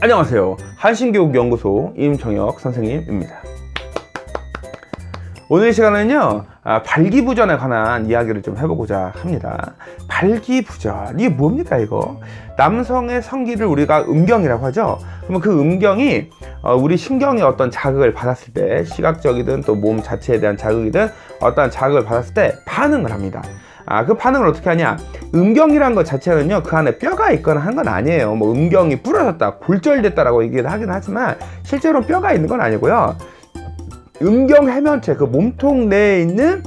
안녕하세요. 한신교육연구소 임정혁 선생님입니다. 오늘 시간은요, 발기부전에 관한 이야기를 좀 해보고자 합니다. 발기부전, 이게 뭡니까 이거? 남성의 성기를 우리가 음경이라고 하죠. 그러면 그 음경이 우리 신경의 어떤 자극을 받았을 때, 시각적이든 또 몸 자체에 대한 자극이든 어떤 자극을 받았을 때 반응을 합니다. 그 반응을 어떻게 하냐? 음경이란 것 자체는요, 그 안에 뼈가 있거나 한 건 아니에요. 뭐 음경이 부러졌다, 골절됐다라고 얘기를 하긴 하지만 실제로 뼈가 있는 건 아니고요. 음경 해면체, 그 몸통 내에 있는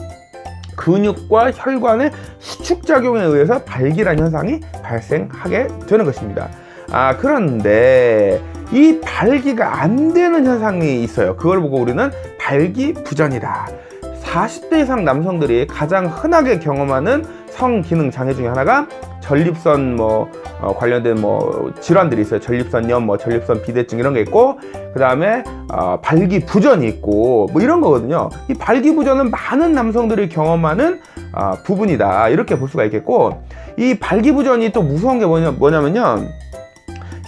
근육과 혈관의 수축작용에 의해서 발기라는 현상이 발생하게 되는 것입니다. 그런데 이 발기가 안 되는 현상이 있어요. 그걸 보고 우리는 발기부전이다. 40대 이상 남성들이 가장 흔하게 경험하는 성기능 장애 중에 하나가 전립선 관련된 질환들이 있어요. 전립선염, 전립선 비대증 이런 게 있고, 그 다음에 발기부전이 있고 이런 거거든요. 이 발기부전은 많은 남성들이 경험하는 부분이다, 이렇게 볼 수가 있겠고, 이 발기부전이 또 무서운 게 뭐냐면요,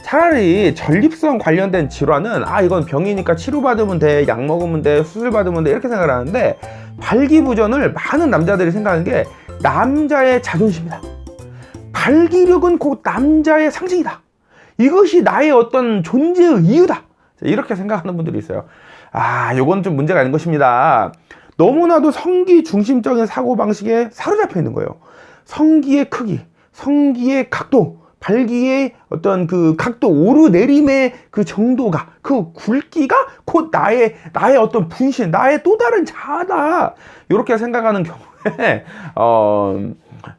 차라리 전립선 관련된 질환은 이건 병이니까 치료받으면 돼, 약 먹으면 돼, 수술 받으면 돼, 이렇게 생각을 하는데, 발기부전을 많은 남자들이 생각하는 게 남자의 자존심이다, 발기력은 곧 남자의 상징이다, 이것이 나의 어떤 존재의 이유다, 이렇게 생각하는 분들이 있어요. 요건 좀 문제가 있는 것입니다. 너무나도 성기 중심적인 사고방식에 사로잡혀 있는 거예요. 성기의 크기, 성기의 각도, 발기의 어떤 그 각도 오르내림의 그 정도가, 그 굵기가 곧 나의 어떤 분신, 나의 또 다른 자아다, 이렇게 생각하는 경우에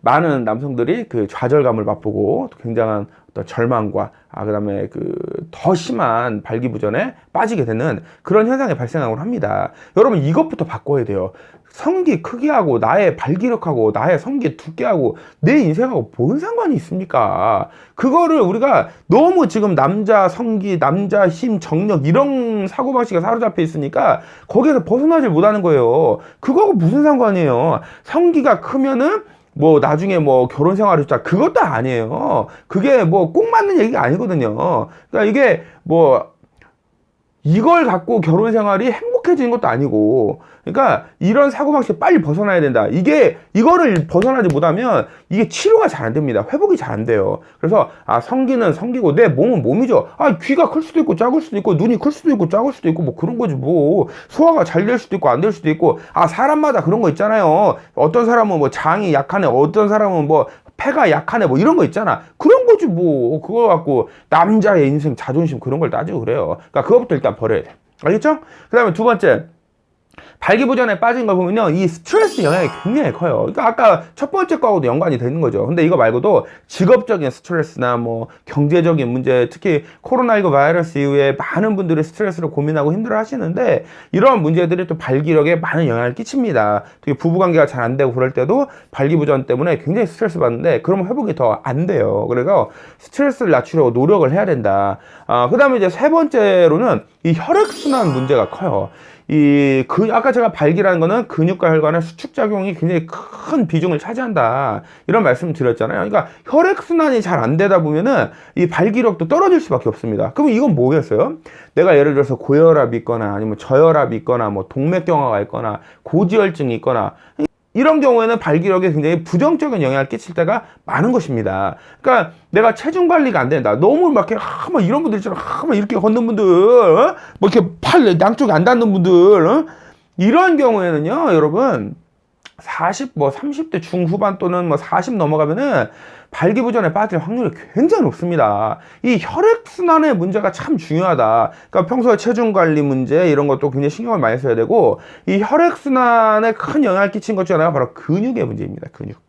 많은 남성들이 그 좌절감을 맛보고 굉장한 어떤 절망과 그 다음에 그 더 심한 발기부전에 빠지게 되는 그런 현상이 발생하곤 합니다. 여러분, 이것부터 바꿔야 돼요. 성기 크기하고 나의 발기력하고 나의 성기 두께하고 내 인생하고 뭔 상관이 있습니까? 그거를 우리가 너무 지금 남자 성기, 남자 힘, 정력 이런 사고방식에 사로잡혀 있으니까 거기에서 벗어나질 못하는 거예요. 그거하고 무슨 상관이에요? 성기가 크면은 나중에 결혼 생활을 했다, 그것도 아니에요. 그게 꼭 맞는 얘기가 아니거든요. 그러니까 이게 이걸 갖고 결혼 생활이 행복해지는 것도 아니고, 그러니까 이런 사고방식에 빨리 벗어나야 된다. 이거를 벗어나지 못하면 이게 치료가 잘 안 됩니다. 회복이 잘 안 돼요. 그래서 성기는 성기고 내 몸은 몸이죠. 귀가 클 수도 있고 작을 수도 있고, 눈이 클 수도 있고 작을 수도 있고 그런 거지 소화가 잘 될 수도 있고 안 될 수도 있고, 사람마다 그런 거 있잖아요. 어떤 사람은 장이 약하네, 어떤 사람은 폐가 약하네, 이런 거 있잖아. 그런 거지 그거 갖고 남자의 인생, 자존심 그런 걸 따지고 그래요. 그러니까 그것부터 일단 버려야 돼. 알겠죠? 그 다음에 두 번째, 발기부전에 빠진 걸 보면요, 이 스트레스 영향이 굉장히 커요. 그러니까 아까 첫 번째 거하고도 연관이 되는 거죠. 근데 이거 말고도 직업적인 스트레스나 경제적인 문제, 특히 코로나19 바이러스 이후에 많은 분들이 스트레스를 고민하고 힘들어 하시는데, 이런 문제들이 또 발기력에 많은 영향을 끼칩니다. 특히 부부관계가 잘 안 되고 그럴 때도 발기부전 때문에 굉장히 스트레스 받는데, 그러면 회복이 더 안 돼요. 그래서 스트레스를 낮추려고 노력을 해야 된다. 그 다음에 이제 세 번째로는 이 혈액순환 문제가 커요. 아까 제가 발기라는 거는 근육과 혈관의 수축작용이 굉장히 큰 비중을 차지한다, 이런 말씀 드렸잖아요. 그러니까 혈액순환이 잘 안 되다 보면은 이 발기력도 떨어질 수밖에 없습니다. 그럼 이건 뭐겠어요? 내가 예를 들어서 고혈압이 있거나, 아니면 저혈압이 있거나, 동맥경화가 있거나, 고지혈증이 있거나, 이런 경우에는 발기력에 굉장히 부정적인 영향을 끼칠 때가 많은 것입니다. 그러니까 내가 체중 관리가 안 된다, 너무 이런 분들 있잖아, 이렇게 걷는 분들, 이렇게 팔 양쪽에 안 닿는 분들, 이런 경우에는요, 여러분, 30대 중후반 또는 40 넘어가면은 발기부전에 빠질 확률이 굉장히 높습니다. 이 혈액순환의 문제가 참 중요하다. 그러니까 평소에 체중관리 문제 이런 것도 굉장히 신경을 많이 써야 되고, 이 혈액순환에 큰 영향을 끼친 것 중에 하나가 바로 근육의 문제입니다. 근육.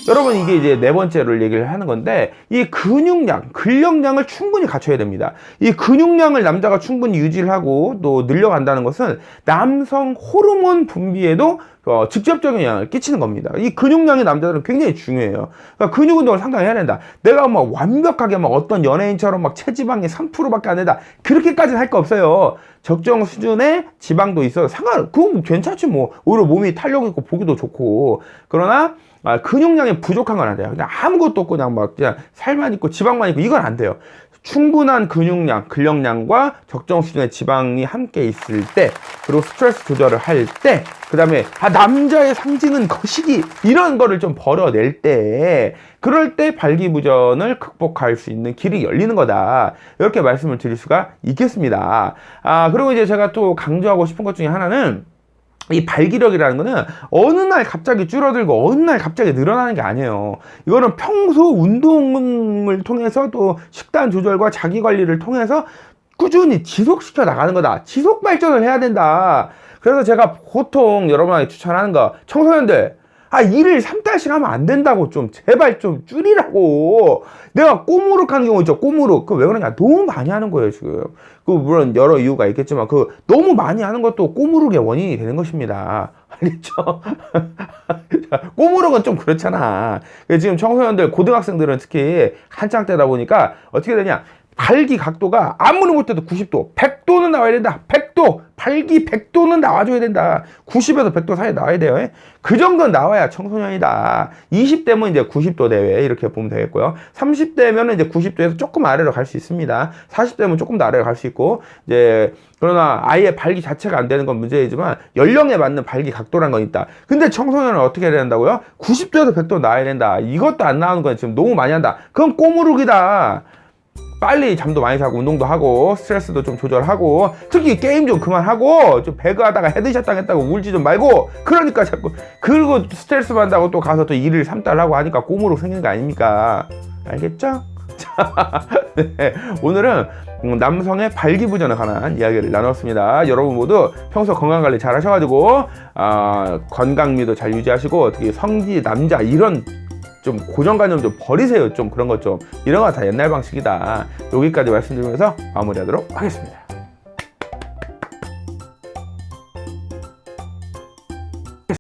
여러분, 이게 이제 네 번째를 얘기를 하는 건데, 이 근육량, 근력량을 충분히 갖춰야 됩니다. 이 근육량을 남자가 충분히 유지를 하고 또 늘려간다는 것은 남성 호르몬 분비에도 직접적인 영향을 끼치는 겁니다. 이 근육량이 남자들은 굉장히 중요해요. 그러니까 근육 운동을 상당히 해야 된다. 내가 완벽하게 어떤 연예인처럼 체지방이 3%밖에 안 된다, 그렇게까지는 할 거 없어요. 적정 수준의 지방도 있어서 그건 괜찮지 오히려 몸이 탄력 있고 보기도 좋고. 그러나 근육량이 부족한 건 안 돼요. 그냥 아무것도 없고 그냥 살만 있고 지방만 있고 이건 안 돼요. 충분한 근육량, 근력량과 적정 수준의 지방이 함께 있을 때, 그리고 스트레스 조절을 할 때, 그 다음에 남자의 상징은 거시기 이런 거를 좀 벌어낼 때, 그럴 때 발기부전을 극복할 수 있는 길이 열리는 거다, 이렇게 말씀을 드릴 수가 있겠습니다. 그리고 이제 제가 또 강조하고 싶은 것 중에 하나는, 이 발기력이라는 거는 어느 날 갑자기 줄어들고 어느 날 갑자기 늘어나는 게 아니에요. 이거는 평소 운동을 통해서 또 식단 조절과 자기 관리를 통해서 꾸준히 지속시켜 나가는 거다. 지속 발전을 해야 된다. 그래서 제가 보통 여러분에게 추천하는 거, 청소년들, 일을 3달씩 하면 안 된다고, 좀 제발 좀 줄이라고. 내가 꼬무룩 하는 경우 있죠. 꼬무룩. 그 왜 그러냐, 너무 많이 하는 거예요 지금. 그 물론 여러 이유가 있겠지만 그 너무 많이 하는 것도 꼬무룩의 원인이 되는 것입니다. 알겠죠? 꼬무룩은 좀 그렇잖아. 지금 청소년들, 고등학생들은 특히 한창 때다 보니까 어떻게 되냐, 발기 각도가 아무리 못해도 90도, 100도는 나와야 된다. 100도, 발기 100도는 나와줘야 된다. 90에서 100도 사이에 나와야 돼요. 그 정도는 나와야 청소년이다. 20대면 이제 90도 내외 이렇게 보면 되겠고요. 30대면 이제 90도에서 조금 아래로 갈 수 있습니다. 40대면 조금 더 아래로 갈 수 있고, 이제 그러나 아예 발기 자체가 안 되는 건 문제이지만 연령에 맞는 발기 각도란 건 있다. 근데 청소년은 어떻게 해야 된다고요? 90도에서 100도 나와야 된다. 이것도 안 나오는 건 지금 너무 많이 한다. 그건 꼬무룩이다. 빨리 잠도 많이 자고 운동도 하고 스트레스도 좀 조절하고, 특히 게임 좀 그만하고, 좀 배그하다가 헤드샷 당했다고 울지 좀 말고. 그러니까 자꾸, 그리고 스트레스 받는다고 또 가서 또 일을 3달 하고 하니까 꼬무룩 생긴 거 아닙니까? 알겠죠? 자, 네, 오늘은 남성의 발기부전에 관한 이야기를 나눴습니다. 여러분 모두 평소 건강관리 잘 하셔가지고 건강미도 잘 유지하시고, 특히 성기 남자 이런 좀 고정관념 좀 버리세요. 좀 그런 것 좀, 이런 거 다 옛날 방식이다. 여기까지 말씀드리면서 마무리하도록 하겠습니다.